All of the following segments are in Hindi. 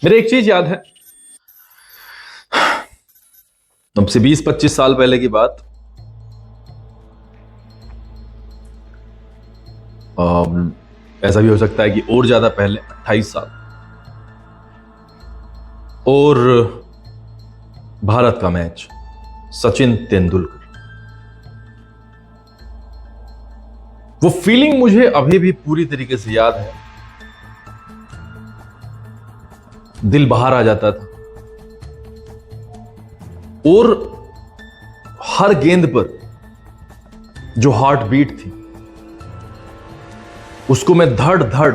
मेरे एक चीज याद है, अब से 20-25 साल पहले की बात। ऐसा भी हो सकता है कि और ज्यादा पहले, 28 साल। और भारत का मैच, सचिन तेंदुलकर। वो फीलिंग मुझे अभी भी पूरी तरीके से याद है। दिल बाहर आ जाता था और हर गेंद पर जो हार्ट बीट थी उसको मैं धड़ धड़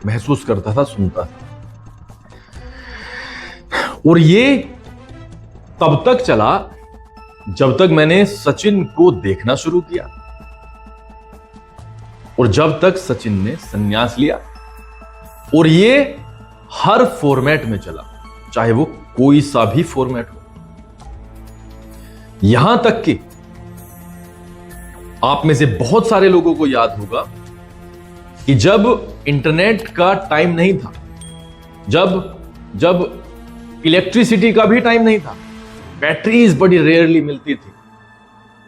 महसूस करता था, सुनता था। और ये तब तक चला जब तक मैंने सचिन को देखना शुरू किया और जब तक सचिन ने संन्यास लिया। और ये हर फॉर्मेट में चला, चाहे वो कोई सा भी फॉर्मेट हो। यहां तक कि आप में से बहुत सारे लोगों को याद होगा कि जब इंटरनेट का टाइम नहीं था, जब इलेक्ट्रिसिटी का भी टाइम नहीं था, बैटरीज बड़ी रेयरली मिलती थी।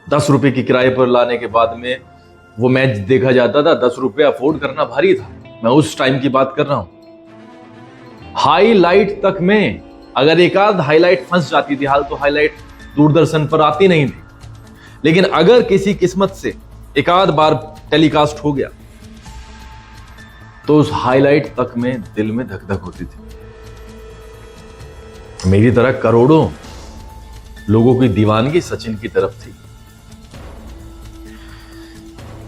10 रुपए की किराए पर लाने के बाद में वो मैच देखा जाता था। 10 रुपए अफोर्ड करना भारी था। मैं उस टाइम की बात कर रहा हूं। हाईलाइट तक में अगर एक आध हाईलाइट फंस जाती थी, हाल तो हाईलाइट दूरदर्शन पर आती नहीं थी, लेकिन अगर किसी किस्मत से एक आध बार टेलीकास्ट हो गया तो उस हाईलाइट तक में दिल में धक धक होती थी। मेरी तरह करोड़ों लोगों की दीवानगी सचिन की तरफ थी।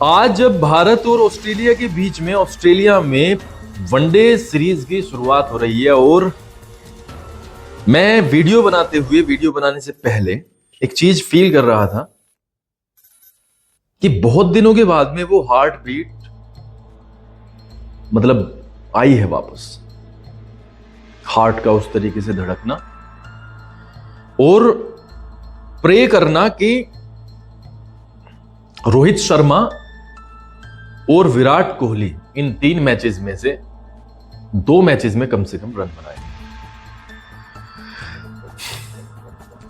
आज जब भारत और ऑस्ट्रेलिया के बीच में, ऑस्ट्रेलिया में वनडे सीरीज की शुरुआत हो रही है और मैं वीडियो बनाने से पहले एक चीज फील कर रहा था कि बहुत दिनों के बाद में वो हार्ट बीट मतलब आई है वापस, हार्ट का उस तरीके से धड़कना और प्रे करना कि रोहित शर्मा और विराट कोहली इन 3 मैचेस में से 2 मैचेस में कम से कम रन बनाए।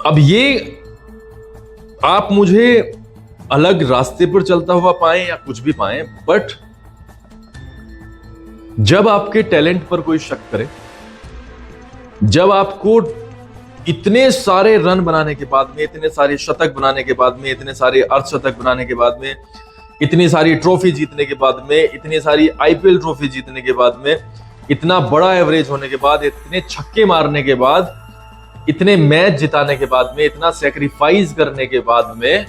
अब ये आप मुझे अलग रास्ते पर चलता हुआ पाएं या कुछ भी पाएं, बट जब आपके टैलेंट पर कोई शक करे, जब आपको इतने सारे रन बनाने के बाद में, इतने सारे शतक बनाने के बाद में, इतने सारे अर्धशतक बनाने के बाद में, इतनी सारी ट्रॉफी जीतने के बाद में, इतनी सारी आईपीएल ट्रॉफी जीतने के बाद में, इतना बड़ा एवरेज होने के बाद, इतने छक्के मारने के बाद, इतने मैच जिताने के बाद में, इतना सैक्रिफाइस करने के बाद में,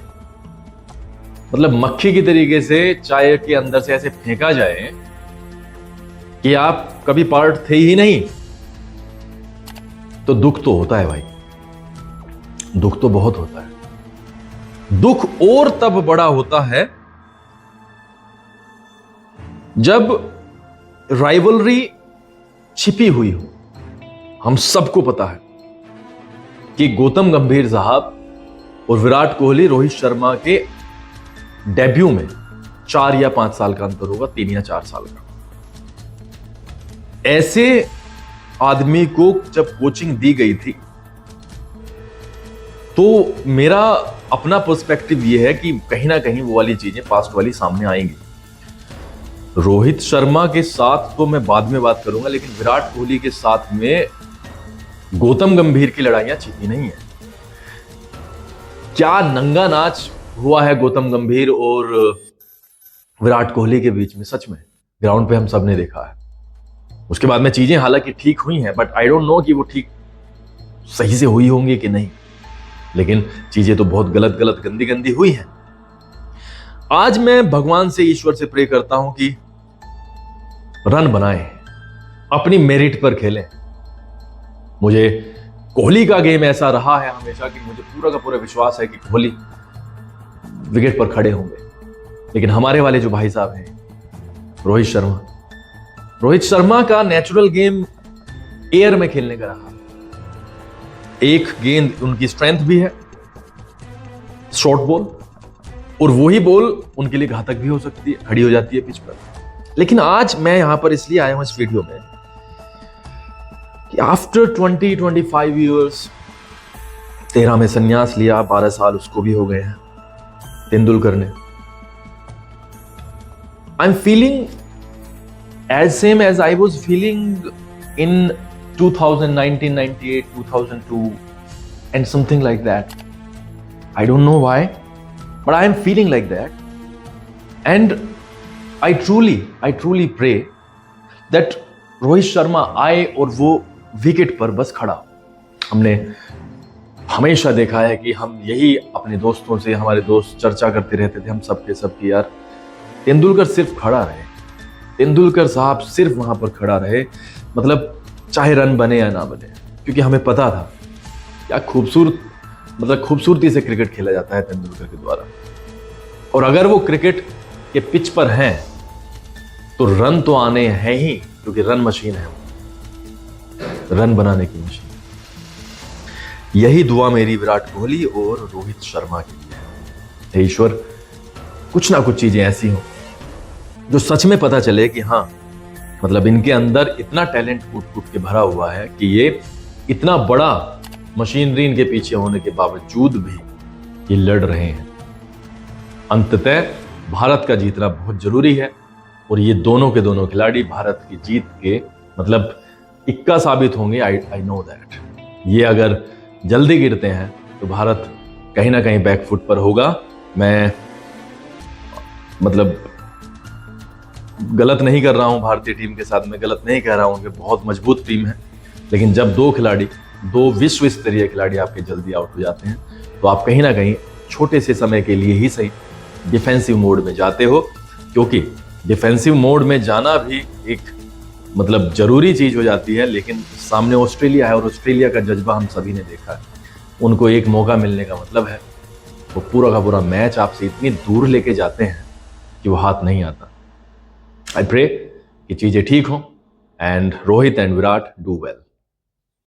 मतलब मक्खी की तरीके से चाय के अंदर से ऐसे फेंका जाए कि आप कभी पार्ट थे ही नहीं, तो दुख तो होता है भाई, दुख तो बहुत होता है। दुख और तब बड़ा होता है जब राइवलरी छिपी हुई हो। हम सबको पता है कि गौतम गंभीर साहब और विराट कोहली, रोहित शर्मा के डेब्यू में 4 या 5 साल का अंतर होगा, 3 या 4 साल का। ऐसे आदमी को जब कोचिंग दी गई थी तो मेरा अपना पर्सपेक्टिव यह है कि कहीं ना कहीं वो वाली चीजें, पास्ट वाली, सामने आएंगी। रोहित शर्मा के साथ तो मैं बाद में बात करूंगा, लेकिन विराट कोहली के साथ में गौतम गंभीर की लड़ाइयां छिपी नहीं है। क्या नंगा नाच हुआ है गौतम गंभीर और विराट कोहली के बीच में, सच में ग्राउंड पे हम सब ने देखा है। उसके बाद में चीजें हालांकि ठीक हुई हैं, बट आई डोंट नो कि वो ठीक सही से हुई होंगी कि नहीं, लेकिन चीजें तो बहुत गलत गलत, गंदी गंदी हुई हैं। आज मैं भगवान से, ईश्वर से प्रे करता हूं कि रन बनाएं, अपनी मेरिट पर खेलें। मुझे कोहली का गेम ऐसा रहा है हमेशा कि मुझे पूरा का पूरा विश्वास है कि कोहली विकेट पर खड़े होंगे, लेकिन हमारे वाले जो भाई साहब हैं, रोहित शर्मा का नेचुरल गेम एयर में खेलने का रहा। एक गेंद उनकी स्ट्रेंथ भी है, शॉर्ट बॉल, और वही बॉल उनके लिए घातक भी हो सकती है, खड़ी हो जाती है पिच पर। लेकिन आज मैं यहां पर इसलिए आया हूं इस वीडियो में कि आफ्टर 20-25 ईयर्स, 13 में संन्यास लिया, 12 साल उसको भी हो गए हैं तेंदुलकर ने। I am feeling as same as I was feeling in 2019, 98, 2002 and something like that. I don't know why, but I am feeling like that. And I truly pray that Rohit Sharma आए और वो विकेट पर बस खड़ा हो। हमने हमेशा देखा है कि हम यही अपने दोस्तों से, हमारे दोस्त चर्चा करते रहते थे हम सबके सब की, यार तेंदुलकर सिर्फ खड़ा रहे, तेंदुलकर साहब सिर्फ वहां पर खड़ा रहे, मतलब चाहे रन बने या ना बने, क्योंकि हमें पता था क्या खूबसूरती से क्रिकेट खेला जाता है तेंदुलकर के द्वारा। और अगर वो क्रिकेट के पिच पर हैं तो रन तो आने हैं ही, क्योंकि रन मशीन है, रन बनाने की मशीन। यही दुआ मेरी विराट कोहली और रोहित शर्मा के लिए है। हे ईश्वर, कुछ ना कुछ चीजें ऐसी हों जो सच में पता चले कि हाँ, मतलब इनके अंदर इतना टैलेंट कूट के भरा हुआ है कि ये इतना बड़ा मशीनरी इनके पीछे होने के बावजूद भी ये लड़ रहे हैं। अंततः भारत का जीतना बहुत जरूरी है और ये दोनों के दोनों खिलाड़ी भारत की जीत के मतलब इक्का साबित होंगे। I know that. ये अगर जल्दी गिरते हैं तो भारत कहीं ना कहीं बैकफुट पर होगा। मैं मतलब गलत नहीं कर रहा हूं भारतीय टीम के साथ, मैं गलत नहीं कह रहा हूं कि बहुत मजबूत टीम है, लेकिन जब दो विश्व स्तरीय खिलाड़ी आपके जल्दी आउट हो जाते हैं तो आप कहीं ना कहीं छोटे से समय के लिए ही सही डिफेंसिव मोड में जाते हो, क्योंकि डिफेंसिव मोड में जाना भी एक मतलब जरूरी चीज हो जाती है। लेकिन सामने ऑस्ट्रेलिया है और ऑस्ट्रेलिया का जज्बा हम सभी ने देखा है। उनको एक मौका मिलने का मतलब है वो पूरा का पूरा मैच आपसे इतनी दूर लेके जाते हैं कि वो हाथ नहीं आता। आई प्रे कि चीजें ठीक हों and Rohit and Virat do well.